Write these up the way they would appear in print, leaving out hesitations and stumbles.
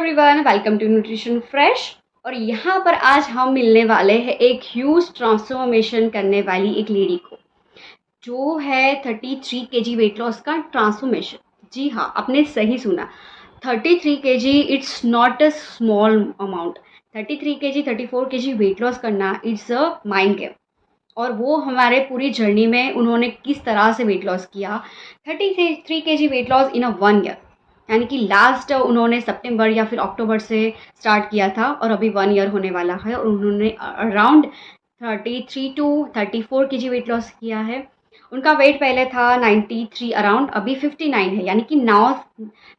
Everyone, welcome to Nutrition Fresh. और यहाँ पर आज हम मिलने वाले हैं एक ह्यूज ट्रांसफॉर्मेशन करने वाली एक लेडी को, जो है 33 kg वेट लॉस का ट्रांसफॉर्मेशन। जी हाँ, आपने सही सुना, 33 kg। It's not a small amount. 33 kg 34 kg wait loss करना इट्स अ माइंड गेम। और वो हमारे पूरी जर्नी में उन्होंने किस तरह से वेट लॉस किया, 33 kg weight loss in a 1 year. यानी कि लास्ट उन्होंने सितंबर या फिर अक्टूबर से स्टार्ट किया था और अभी 1 ईयर होने वाला है और उन्होंने around 33 to 34 kg weight loss किया है। उनका वेट पहले था 93 अराउंड, अभी 59 है। यानी कि नाउ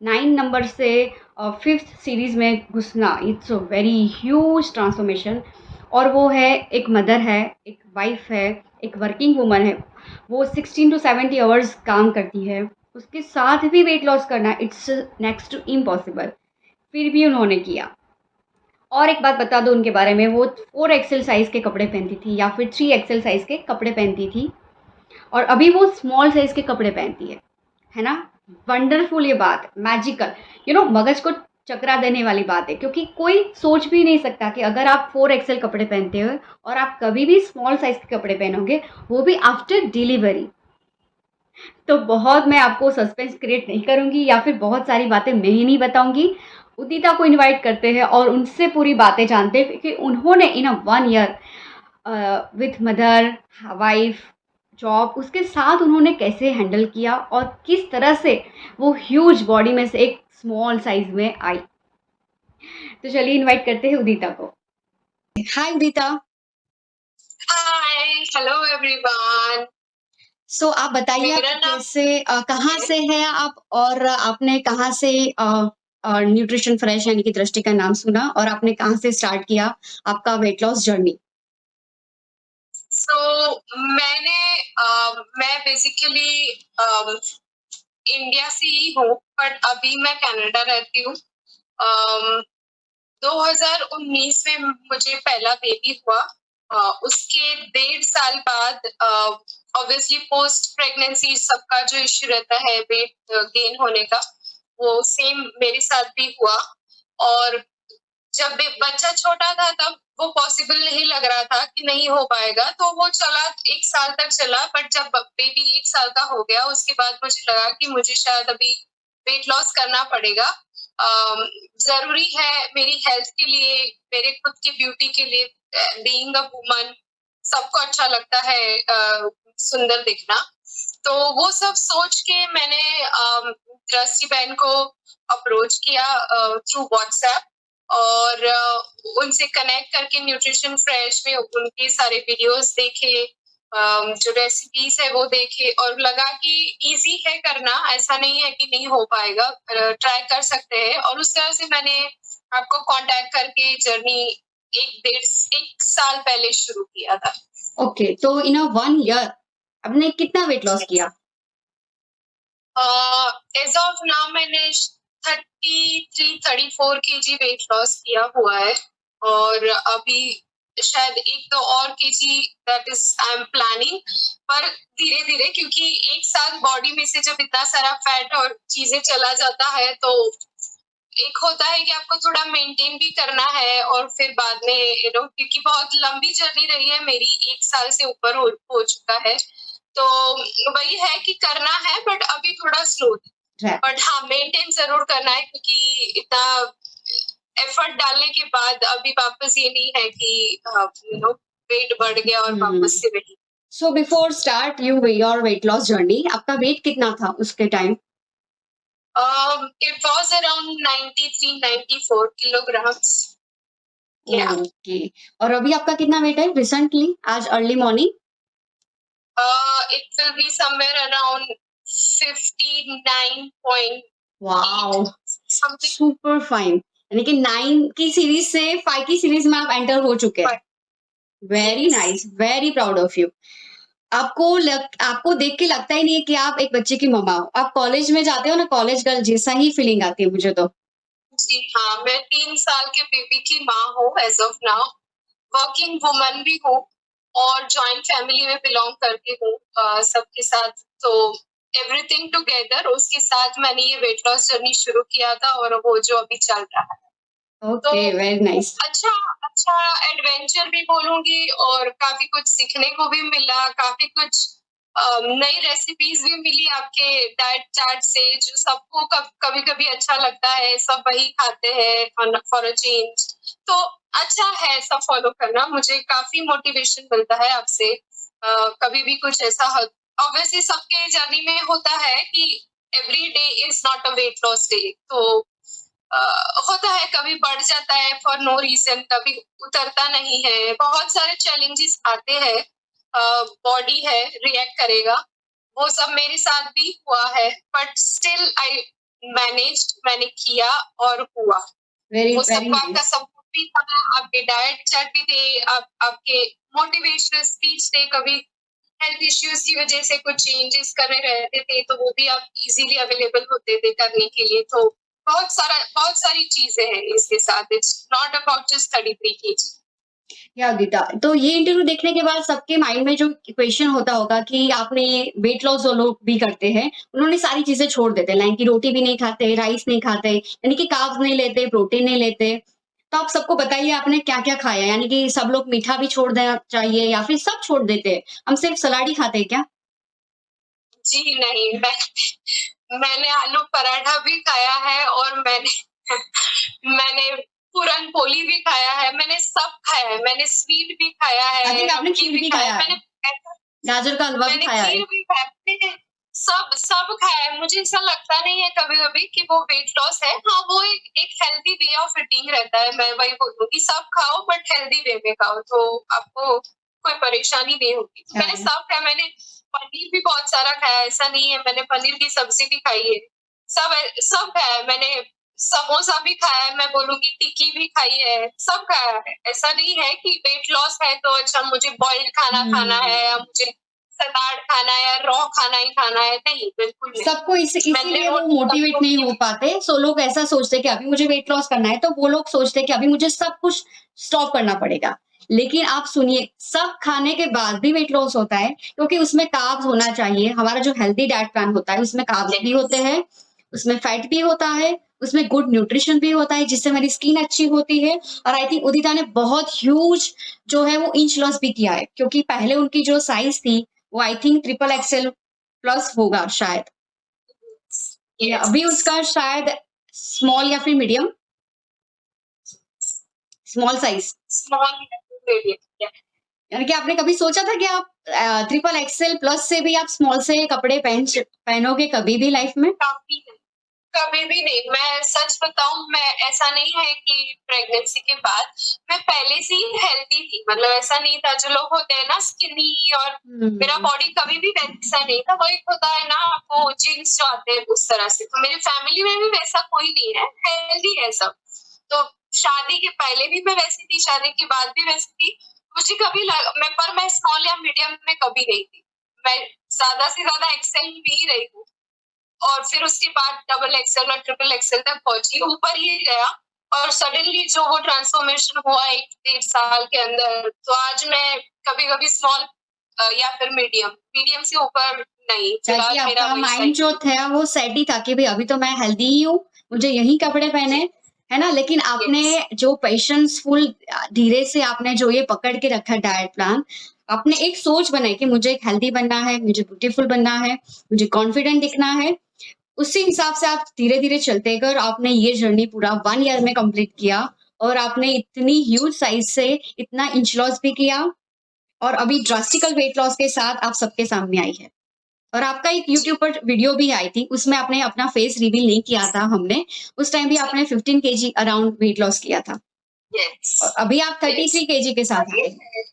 9 नंबर से 5th सीरीज़ में घुसना, it's a very huge transformation. और वो है एक मदर है, एक वाइफ है, एक वर्किंग वूमन है। वो 16 to 70 आवर्स काम करती है, उसके साथ भी वेट लॉस करना इट्स नेक्स्ट टू इम्पॉसिबल। फिर भी उन्होंने किया। और एक बात बता दो उनके बारे में, वो 4 XL साइज़ के कपड़े पहनती थी या फिर 3 XL साइज़ के कपड़े पहनती थी, और अभी वो स्मॉल साइज़ के कपड़े पहनती है ना। वंडरफुल ये बात, मैजिकल, मगज को चकरा देने वाली बात है, क्योंकि कोई सोच भी नहीं सकता कि अगर आप 4 XL कपड़े पहनते हो और आप कभी भी स्मॉल साइज़ के कपड़े पहनोगे, वो भी आफ्टर डिलीवरी। तो बहुत मैं आपको सस्पेंस क्रिएट नहीं करूंगी या फिर बहुत सारी बातें मैं ही नहीं बताऊंगी। उदिता को इनवाइट करते हैं और उनसे पूरी बातें जानते हैं कि उन्होंने इन अ 1 year with mother, wife, job, उसके साथ उन्होंने कैसे हैंडल किया और किस तरह से वो ह्यूज बॉडी में से एक स्मॉल साइज में आई। तो चलिए इनवाइट करते हैं उदिता को। हाय उदिता। हाय, हेलो एवरीवन। सो आप बताइए, आप मेरा नाम कैसे कहाँ से हैं आप, और आपने कहाँ से न्यूट्रिशन फ्रेश यानी कि दृष्टि का नाम सुना, और आपने कहाँ से स्टार्ट किया आपका वेट लॉस जर्नी? सो मैं बेसिकली इंडिया से ही हूँ, बट अभी मैं कनाडा रहती हूँ। 2019 में मुझे पहला बेबी हुआ। उसके 1.5 साल बाद ऑब्वियसली पोस्ट प्रेगनेंसी सबका जो इश्यू रहता है वेट गेन होने का, वो सेम मेरे साथ भी हुआ। और जब बच्चा छोटा था तब वो पॉसिबल नहीं लग रहा था कि नहीं हो पाएगा, तो वो चला 1 साल तक चला। बट जब बेबी 1 साल का हो गया, उसके बाद मुझे लगा कि मुझे शायद अभी वेट लॉस करना पड़ेगा। जरूरी है मेरी हेल्थ के लिए, मेरे खुद के ब्यूटी के लिए। बीइंग अ वुमन, सबको अच्छा लगता है सुंदर दिखना। तो वो सब सोच के मैंने दृष्टि बहन को अप्रोच किया थ्रू व्हाट्सएप, और उनसे कनेक्ट करके न्यूट्रिशन फ्रेश में उनके सारे वीडियोस देखे, जो रेसिपीज है वो देखे, और लगा कि इजी है करना, ऐसा नहीं है कि नहीं हो पाएगा, ट्राई कर सकते हैं। और उस तरह से मैंने आपको कांटेक्ट करके जर्नी 1 साल पहले शुरू किया था। ओके, तो इन अ 1 ईयर आपने कितना वेट लॉस किया? एज ऑफ नाउ मैंने 33-34 kg वेट लॉस किया हुआ है। और अभी शायद 1-2 और KG that is I am planning. पर धीरे धीरे, क्योंकि 1 साल बॉडी में से जब इतना सारा फैट और चीजें चला जाता है, तो एक होता है कि आपको थोड़ा मेंटेन भी करना है। और फिर बाद में क्योंकि बहुत लंबी जर्नी रही है मेरी, 1 साल से ऊपर हो चुका है, तो वही है कि करना है, बट अभी थोड़ा स्लो। बट हाँ, मेंटेन जरूर करना है, क्योंकि इतना एफर्ट डालने के बाद अभी वापस ये नहीं है कि वेट बढ़ गया और वापस से वही। So before start your weight loss journey, आपका वेट कितना था उसके time? It was around 93-94 kilograms. Yeah. Okay, और अभी आपका कितना वेट है रिसेंटली, आज early morning? It will be somewhere around 59.8 wow, something. Super fine. यानी कि 9 की सीरीज से 5 की सीरीज में आप एंटर हो चुके हैं। Very nice, very proud of you. आपको देख के लगता ही नहीं है कि आप एक बच्चे की मम्मा हो। आप कॉलेज में जाते हो ना, कॉलेज गर्ल जैसा ही फीलिंग आती है मुझे तो। जी हाँ, मैं 3 साल के बेबी की माँ हूँ age of now. Working woman भी हूँ, और जॉइंट फैमिली में बिलोंग करती हूँ सबके साथ। तो एवरीथिंग टुगेदर, उसके साथ मैंने ये वेट लॉस जर्नी शुरू किया था, और वो जो अभी चल रहा है। तो ओके, वेरी नाइस। अच्छा अच्छा एडवेंचर भी बोलूँगी और काफ़ी कुछ सीखने को भी मिला, काफ़ी कुछ नई रेसिपीज़ भी मिली आपके डाइट चार्ट से जो सबको कभी-कभी अच्छा लगता है, सब वही खाते हैं फॉर अ चेंज। तो अच्छा है सब फ़ॉलो करना, मुझे काफ़ी मोटिवेशन मिलता है आपसे। कभी भी कुछ ऐसा ह ऑब्वियसली सबके जर्नी में होता है कि every day is not a weight loss day तो अ, होता है कभी बढ़ जाता है फॉर नो रीजन कभी उतरता नहीं है बहुत सारे चैलेंजेस आते हैं बॉडी है रिएक्ट करेगा वो सब मेरे साथ भी हुआ है बट स्टिल आई मैंने किया और हुआ वेरी वो वेरी सबका आपका नाइस। सपोर्ट भी था आपके डाइट चार्ट भी थे आपके मोटिवेशनल स्पीच थे कभी हेल्थ इश्यूज की वजह से कुछ चेंजेस करने रहते थे तो वो भी आप इजीली अवेलेबल होते थे करने के लिए तो बहुत सारी चीजें हैं इसके साथ it's not about just 33 kg। या गीता, तो ये इंटरव्यू देखने के बाद सबके माइंड में जो क्वेश्चन होता होगा कि आपने वेट लॉस जो लोग भी करते हैं, उन्होंने सारी चीज़ें छोड़ देते हैं, लाइक कि रोटी भी नहीं खाते, राइस नहीं खाते, यानी कि कार्ब्स नहीं लेते, प्रोटीन नहीं लेते। तो आप सबको बताइए आपने क्या-क्या खाया? यानी कि सब लोग मीठा भी छोड़ देना चाहिए या फिर सब छोड़ देते हैं? हम सिर्फ सलाद ही खाते हैं क्या? जी नहीं मैंने आलू पराठा भी खाया है और मैंने मैंने पूरन पोली भी खाया है मैंने सब खाया है मैंने स्वीट भी खाया आई है थिंक आपने नमकीन खीर भी भी खाया खाया है है, मैंने गाजर का हलवा भी मैंने खाया है। खीर भी खाया मैंने सब सब खाया है मुझे ऐसा लगता नहीं है कभी-कभी कि वो वेट लॉस है हाँ वो एक हेल्दी वे ऑफ ईटिंग रहता है मैं वही बोलूंगी सब खाओ बट हेल्दी वे में खाओ तो आपको कोई परेशानी नहीं होगी मैंने हाँ, सब खाया मैंने पनीर भी बहुत सारा खाया है ऐसा नहीं है मैंने पनीर की सब्जी भी खाई है सब सब खाया है मैंने समोसा भी खाया है मैं बोलूंगी टिक्की भी खाई है सब खाया है ऐसा नहीं है कि वेट लॉस है तो अच्छा मुझे बॉइल्ड खाना खाना है या हुँ। मुझे सलाद खाना है या रॉ खाना ही खाना है नहीं बिल्कुल नहीं सबको मैंने इसीलिए वो रोटी मोटिवेट सबको नहीं हो पाते। सो लोग ऐसा सोचते हैं कि अभी मुझे वेट लॉस करना है, तो वो लोग सोचते हैं कि अभी मुझे सब कुछ स्टॉप करना पड़ेगा। लेकिन आप सुनिए, सब खाने के बाद भी वेट लॉस होता है, क्योंकि उसमें कार्ब्स होना चाहिए। हमारा जो हेल्दी डाइट प्लान होता है, उसमें कार्ब्स भी होते हैं, उसमें फैट भी होता है, उसमें गुड न्यूट्रिशन भी होता है, जिससे हमारी स्किन अच्छी होती है। और आई थिंक उदिता ने बहुत ह्यूज जो है वो इंच लॉस भी किया है, क्योंकि पहले उनकी जो साइज़ थी, वो I think triple XL plus होगा शायद। या यस अभी उसका शायद स्मॉल या फिर medium, small size. Small medium यानी कि आपने कभी सोचा था कि आप ट्रिपल एक्सेल प्लस से भी आप स्मॉल से कपड़े पहनोगे कभी भी लाइफ में? काफी कभी भी नहीं मैं सच बताऊं मैं ऐसा नहीं है कि प्रेगनेंसी के बाद मैं पहले से ही हेल्दी थी मतलब ऐसा नहीं था जो लोग होते हैं ना स्किनी और मेरा हुँ, बॉडी कभी भी वैसा नहीं था वो एक होता है ना आपको जीन्स जो आते हैं उस तरह से तो मेरी फैमिली में भी वैसा कोई नहीं है हेल्दी है सब तो शादी के पहले भी मैं वैसी थी शादी के बाद भी वैसी थी मुझे कभी मैं स्मॉल या मीडियम में कभी नहीं थी मैं ज्यादा से ज्यादा एक्सेल में ही रही हूँ और फिर उसके बाद डबल एक्सेल और ट्रिपल एक्सेल तक पहुंची ऊपर ही गया और सडनली जो वो ट्रांसफॉर्मेशन हुआ 1 डेढ़ साल के अंदर तो आज मैं कभी कभी स्मॉल या फिर मीडियम मीडियम से ऊपर नहीं ताकि फिलहाल मेरा आपका वही माइंड जो साइकिल था वो सेट ही था कि भई अभी तो मैं हेल्दी ही हूँ, मुझे यही कपड़े पहने, है ना? लेकिन आपने यस जो पेशेंसफुल धीरे से आपने जो ये पकड़ के रखा डाइट प्लान, आपने एक सोच बनाई कि मुझे एक हेल्दी बनना है, मुझे ब्यूटीफुल बनना है, मुझे कॉन्फिडेंट दिखना है। उसी हिसाब से आप धीरे-धीरे चलते गए और आपने ये जर्नी पूरा 1 ईयर में कंप्लीट किया और आपने इतनी ह्यूज साइज़ से इतना इंच लॉस भी किया और अभी ड्रास्टिकल वेट लॉस के साथ आप सबके सामने आई है। और आपका एक जी यूट्यूब पर वीडियो भी आई थी, उसमें आपने अपना फेस रिवील नहीं किया था हमने, उस टाइम भी जी आपने 15 केजी अराउंड वेट लॉस किया था यस और अभी आप यस 33 केजी के साथ वही आए। है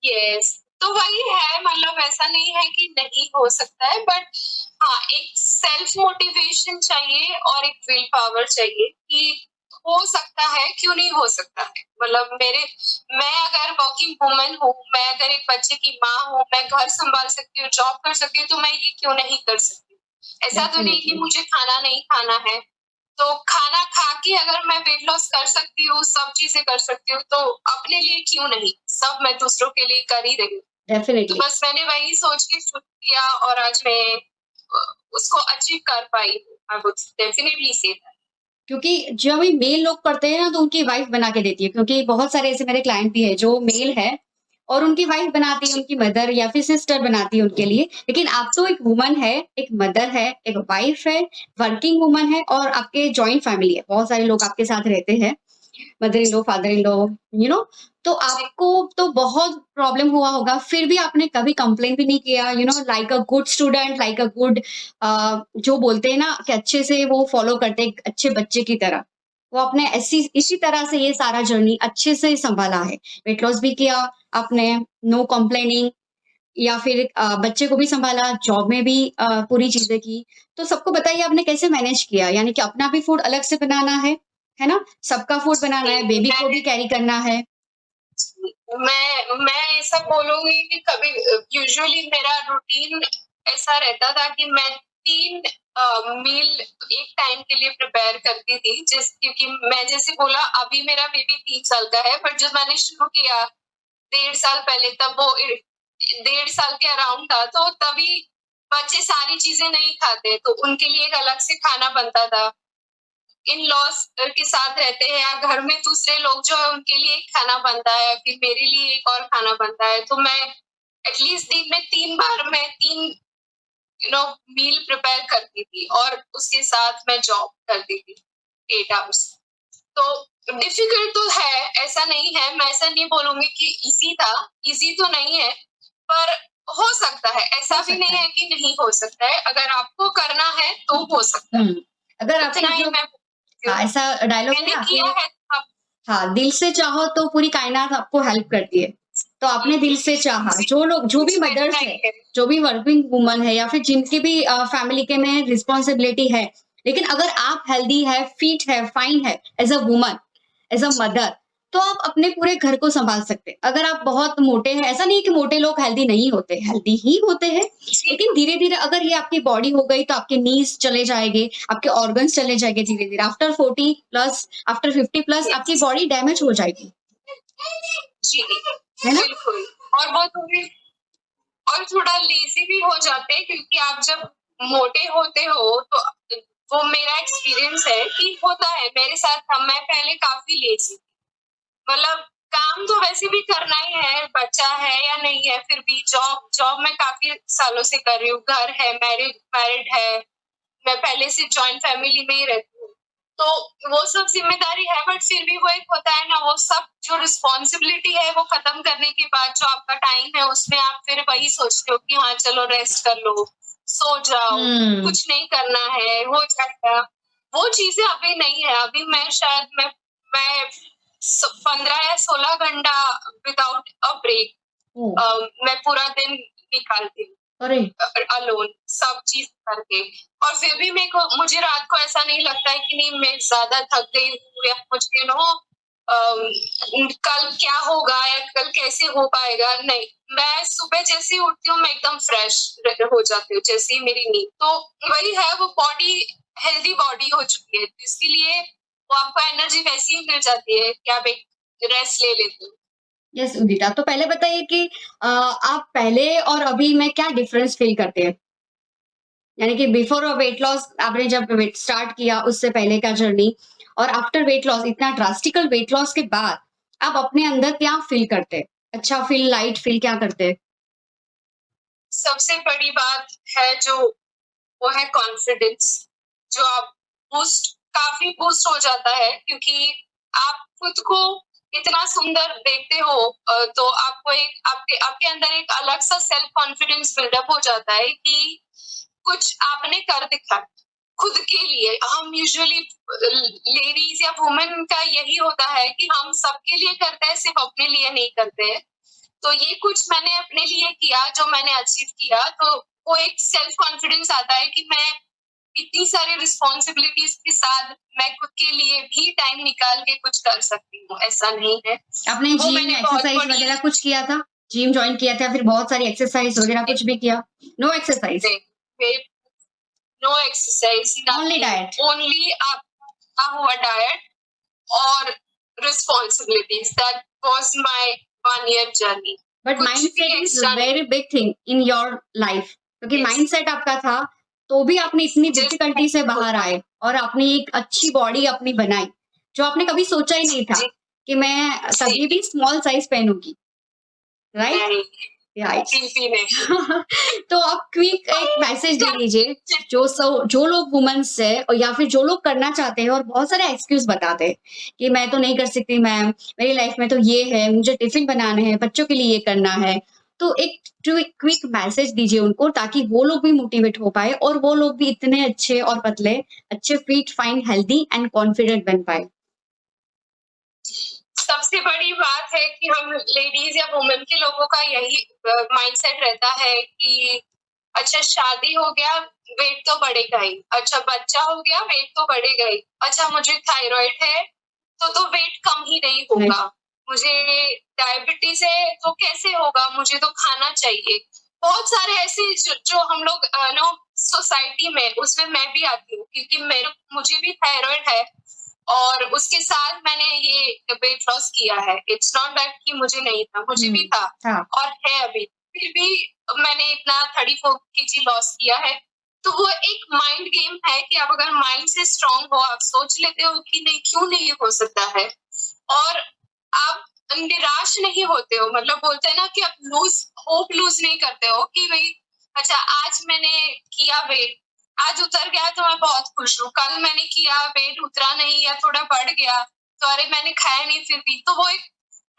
यस तो वही है मतलब ऐसा नहीं है कि नहीं हो सकता है बट हाँ एक सेल्फ मोटिवेशन चाहिए और एक विल पावर चाहिए कि हो सकता है क्यों नहीं हो सकता है मतलब मैं अगर वर्किंग वुमन हूँ मैं अगर एक बच्चे की माँ हूँ मैं घर संभाल सकती हूँ जॉब कर सकती हूँ तो मैं ये क्यों नहीं कर सकती ऐसा तो नहीं कि डेफ़िनिटली, मुझे खाना नहीं खाना है तो खाना खा के अगर मैं वेट लॉस कर सकती हूँ सब चीजें कर सकती हूँ तो अपने लिए क्यों नहीं सब मैं दूसरों के लिए कर ही रही हूँ तो डेफ़िनिटली। बस मैंने वही सोच के शुरू किया और आज मैं उसको अचीव कर पाई हूँ I would definitely say that क्योंकि जब भी मेल लोग करते हैं ना तो उनकी वाइफ बना के देती है, क्योंकि बहुत सारे ऐसे मेरे क्लाइंट भी है जो मेल है और उनकी वाइफ बनाती है, जी, उनकी मदर या फिर सिस्टर बनाती है उनके लिए। लेकिन आप तो एक वुमन है, एक मदर है, एक वाइफ है, वर्किंग वुमन है और आपके जॉइंट फैमिली है, बहुत सारे लोग आपके साथ रहते हैं, mother in law, father in law, you know. तो जी, आपको तो बहुत प्रॉब्लम हुआ होगा, फिर भी आपने कभी कंप्लेन भी नहीं किया, like a good student, like a good, जो बोलते हैं ना कि अच्छे से वो फॉलो करते हैं एक अच्छे बच्चे की तरह। वो आपने ऐसी इसी तरह से ये सारा जर्नी अच्छे से सँभाला है। वेट लॉस भी किया आपने, नो कंप्लेनिंग, या फिर बच्चे को भी सँभाला, जॉब में भी पूरी चीज़ें की। तो सबको बताइए आपने कैसे मैनेज किया? यानी कि अपना भी फूड अलग से बनाना है ना? सबका फूड बनाना है, जी, बेबी को भी कैरी करना है। मैं ऐसा बोलूँगी कि कभी यूजुअली मेरा रूटीन ऐसा रहता था कि मैं 3 मील एक टाइम के लिए प्रिपेयर करती थी, क्योंकि मैं जैसे बोला अभी मेरा बेबी 3 साल का है, बट जब मैंने शुरू किया 1.5 साल पहले, तब वो 1.5 साल के अराउंड था, तो तभी बच्चे सारी चीज़ें नहीं खाते, तो उनके लिए एक अलग से खाना बनता था। इन-लॉज़ के साथ रहते हैं या घर में दूसरे लोग जो है उनके लिए एक खाना बनता है, फिर मेरे लिए एक और खाना बनता है। तो मैं एटलीस्ट दिन में 3 बार मैं 3 मील प्रिपेयर करती थी और उसके साथ मैं जॉब करती थी 8 आवर्स। तो डिफ़िकल्ट तो है, ऐसा नहीं है, मैं ऐसा नहीं बोलूँगी कि ईज़ी था, ईज़ी तो नहीं है, पर हो सकता है, ऐसा हो भी सकता नहीं है। है कि नहीं हो सकता है, अगर आपको करना है तो हो सकता है। हुँ। अगर उतना आपकी ही जो मैं बोलती हाँ, हूँ। ऐसा डायलॉग है मैंने ना किया कि है अब। हाँ, दिल से चाहो तो पूरी कायनात आपको हेल्प करती है। तो आपने दिल से चाहा, जी, जो भी इसमें मदर्स है, नहीं है। जो भी वर्किंग वुमन है या फिर जिनकी भी फैमिली के में रिस्पॉन्सिबिलिटी है, लेकिन अगर आप हेल्दी है, फिट है, फाइन है as a woman, as a mother, तो आप अपने पूरे घर को सँभाल सकते हैं। अगर आप बहुत मोटे हैं, ऐसा नहीं है कि मोटे लोग हेल्दी नहीं होते, हेल्दी ही होते हैं, जी, लेकिन धीरे-धीरे अगर ये आपकी बॉडी हो गई तो आपके नीज़ चले जाएँगे, आपके ऑर्गन्स चले जाएँगे धीरे-धीरे। आफ्टर 40 प्लस, आफ्टर 50 प्लस आपकी यस। बॉडी डैमेज हो जाएगी, जी, है ना? बिल्कुल। और वो थोड़ी और थोड़ा लेज़ी भी हो जाते हैं, क्योंकि आप जब मोटे होते हो तो वो मेरा एक्सपीरियंस है कि होता है मेरे साथ था, मैं पहले काफ़ी लेज़ी, मतलब काम तो वैसे भी करना ही है, बच्चा है या नहीं है, फिर भी जॉब जॉब मैं काफ़ी सालों से कर रही हूँ, घर है, मैरिड मैरिड है, मैं पहले से जॉइंट फैमिली में ही रहती हूँ। तो वो सब ज़िम्मेदारी है, बट फिर भी वो एक होता है ना, वो सब जो रिस्पॉन्सिबिलिटी है वो खत्म करने के बाद जो आपका टाइम है उसमें आप फिर वही सोचते हो कि हाँ, चलो रेस्ट कर लो, सो जाओ, हुँ। कुछ नहीं करना है, हो जाएगा। वो चीज़ें अभी नहीं है, अभी मैं 15 या 16 घंटा विदाउट अ ब्रेक ओह! मैं पूरा दिन निकालती हूँ। अरे! अलोन सब चीज़ करके, और फिर भी मुझे रात को ऐसा नहीं लगता है कि नहीं मैं ज़्यादा थक गई हूँ या मुझे कल क्या होगा या कल कैसे हो पाएगा, नहीं। मैं सुबह जैसे ही उठती हूँ मैं एकदम फ्रेश हो जाती हूँ, जैसे ही मेरी नींद, तो वही है, वो बॉडी हेल्दी बॉडी हो चुकी है, तो इसीलिए वो आपको एनर्जी वैसी ही मिल जाती है कि आप एक रेस्ट ले लेते हो। यस उदिता, तो पहले बताइए कि आप पहले और अभी में क्या डिफरेंस फ़ील करते हैं? यानी कि बिफोर वेट लॉस आपने जब वेट स्टार्ट किया उससे पहले का जर्नी और आफ्टर वेट लॉस इतना ड्रास्टिकल वेट लॉस के बाद आप अपने अंदर क्या फ़ील करते हैं? अच्छा फ़ील, लाइट फ़ील क्या करते हैं? सबसे बड़ी बात है जो वो है कॉन्फिडेंस, जो आप काफ़ी बूस्ट हो जाता है, क्योंकि आप खुद को इतना सुंदर देखते हो, तो आपको एक आपके आपके अंदर एक अलग-सा सेल्फ कॉन्फिडेंस बिल्डअप हो जाता है कि कुछ आपने कर दिखाया खुद के लिए। हम यूजुअली लेडीज़ या वुमेन का यही होता है कि हम सबके लिए करते हैं, सिर्फ़ अपने लिए नहीं करते हैं। तो ये कुछ मैंने अपने लिए किया, जो मैंने अचीव किया, तो वो एक सेल्फ कॉन्फिडेंस आता है कि मैं इतनी सारी रिस्पॉन्सिबिलिटीज के साथ मैं खुद के लिए भी टाइम निकाल के कुछ कर सकती हूँ, ऐसा नहीं है। आपने वो जिम मैंने बहुत एक्सरसाइज़ बड़ी वगैरह कुछ किया था? जिम जॉइन किया था फिर बहुत सारी एक्सरसाइज़ वगैरह कुछ भी किया? No exercise, no exercise, only diet. Nothing, only आपका हुआ डाइट और responsibilities, that was my 1 year journey. But कुछ भी माइंडसेट इज़ एक्स्ट्रा नहीं। Very big thing in your life क्योंकि यस, माइंडसेट आपका था, तो भी आपने इतनी Just डिफिकल्टी से बाहर आए और आपने एक अच्छी बॉडी अपनी बनाई, जो आपने कभी सोचा ही नहीं था जी, कि मैं जी, कभी भी स्मॉल साइज़ पहनूँगी, राइट? नहीं, राइट। बिल्कुल नहीं। तो आप क्विक एक मैसेज दे दीजिए, जो लोग वुमेन्स है और या फिर जो लोग करना चाहते हैं और बहुत सारे एक्सक्यूज़ बताते हैं कि मैं तो नहीं कर सकती मैम, मेरी लाइफ में तो ये है, मुझे टिफ़िन बनाने हैं, बच्चों के लिए ये करना है। तो एक क्विक मैसेज दीजिए उनको ताकि वो लोग भी मोटिवेट हो पाएँ और वो लोग भी इतने अच्छे और पतले, अच्छे fit, fine, healthy and confident बन पाएँ। सबसे बड़ी बात है कि हम लेडीज या वुमेन के लोगों का यही माइंडसेट रहता है कि अच्छा शादी हो गया, वेट तो बढ़ेगा ही। अच्छा बच्चा हो गया, वेट तो बढ़ेगा ही। अच्छा मुझे थायराइड है, तो वेट कम ही नहीं राइट, होगा। मुझे डायबिटीज है, तो कैसे होगा? मुझे तो खाना चाहिए। बहुत सारे ऐसे जो हम लोग नो सोसाइटी में, उसमें मैं भी आती हूँ क्योंकि मेरे मुझे भी थायराइड है और उसके साथ मैंने ये वेट लॉस किया है। इट्स नॉट दैट कि मुझे नहीं था, मुझे भी था हाँ, और है अभी। फिर भी मैंने इतना 34 केजी लॉस किया है। तो वो एक माइंड गेम है कि आप अगर माइंड से स्ट्रांग हो, आप सोच लेते हो कि नहीं, क्यों नहीं ये हो सकता है, और आप निराश नहीं होते हो। मतलब बोलते हैं ना कि आप होप लूज नहीं करते हो कि भाई अच्छा आज मैंने किया वेट, आज उतर गया तो मैं बहुत खुश हूँ, कल मैंने किया वेट उतरा नहीं या थोड़ा बढ़ गया तो अरे मैंने खाया नहीं फिर भी। तो वो एक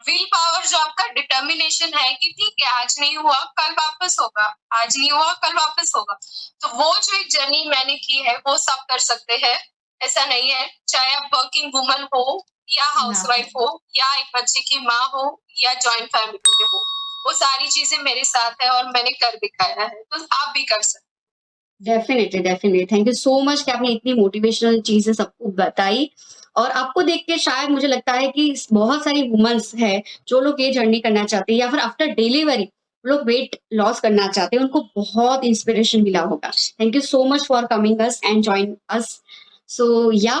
विल पावर जो आपका डिटर्मिनेशन है कि ठीक है आज नहीं हुआ कल वापस होगा, आज नहीं हुआ कल वापस होगा। तो वो जो एक जर्नी मैंने की है वो सब कर सकते हैं। ऐसा नहीं है, चाहे आप वर्किंग वुमन हो या हाउसवाइफ हो या एक बच्चे की माँ हो या जॉइंट फैमिली में हो, वो सारी चीजें मेरे साथ है और मैंने कर दिखाया है, तो आप भी कर सकते definitely, definitely. Thank you so much कि आपने इतनी मोटिवेशनल चीज़ें सबको बताई और आपको देख के शायद मुझे लगता है कि बहुत सारी वुमेन्स हैं, जो लोग ये जर्नी करना चाहती हैं या फिर आफ्टर डिलीवरी लोग वेट लॉस करना चाहते हैं, उनको बहुत इंस्पिरेशन मिला होगा। Thank you so much for coming us and join us. So या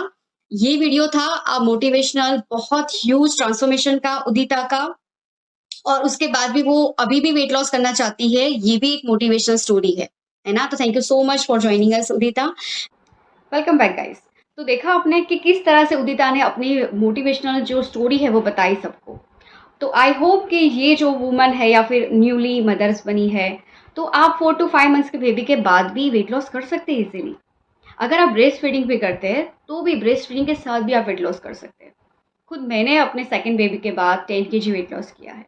ये वीडियो था मोटिवेशनल बहुत ह्यूज ट्रांसफॉर्मेशन का उदिता का और उसके बाद भी वो अभी भी वेट लॉस करना चाहती है, ये भी एक मोटिवेशनल स्टोरी है ना? तो thank you so much for joining us Udita. Welcome back guys. तो देखा आपने कि किस तरह से उदिता ने अपनी मोटिवेशनल जो स्टोरी है वो बताई सबको। तो आई होप कि ये जो वुमन है या फिर न्यूली मदर्स बनी है, तो आप 4 टू 5 मंथ्स के बेबी के बाद भी वेट लॉस कर सकते हैं इजीली। अगर आप ब्रेस्ट फीडिंग भी करते हैं, तो भी ब्रेस्ट फीडिंग के साथ भी आप वेट लॉस कर सकते हैं। खुद मैंने अपने सेकंड बेबी के बाद 10 केजी वेट लॉस किया है।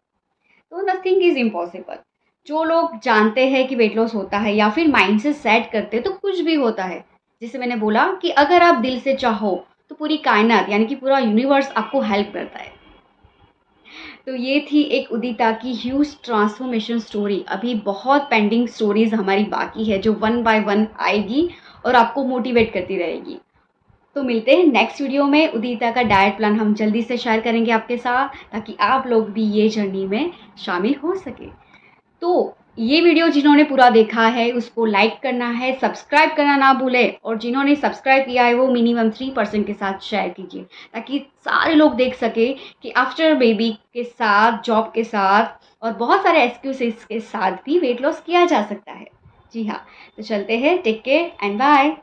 तो नथिंग इज़ इम्पॉसिबल। जो लोग जानते हैं कि वेट लॉस होता है या फिर माइंड से सेट करते हैं तो कुछ भी होता है। जैसे मैंने बोला कि अगर आप दिल से चाहो तो पूरी कायनात यानी कि पूरा यूनिवर्स आपको हेल्प करता है। तो ये थी एक उदिता की ह्यूज ट्रांसफॉर्मेशन स्टोरी। अभी बहुत पेंडिंग स्टोरीज हमारी बाकी है जो वन बाय वन आएगी और आपको मोटिवेट करती रहेगी। तो मिलते हैं नेक्स्ट वीडियो में। उदिता का डाइट प्लान हम जल्दी से शेयर करेंगे आपके साथ ताकि आप लोग भी ये जर्नी में शामिल हो सके। तो ये वीडियो जिन्होंने पूरा देखा है उसको लाइक करना है, सब्सक्राइब करना ना भूलें और जिन्होंने सब्सक्राइब किया है वो मिनिमम 3% के साथ शेयर कीजिए ताकि सारे लोग देख सके कि आफ्टर बेबी के साथ, जॉब के साथ और बहुत सारे एक्सक्यूजेस के साथ भी वेट लॉस किया जा सकता है। जी हाँ, तो चलते हैं, टेक केयर एंड बाय।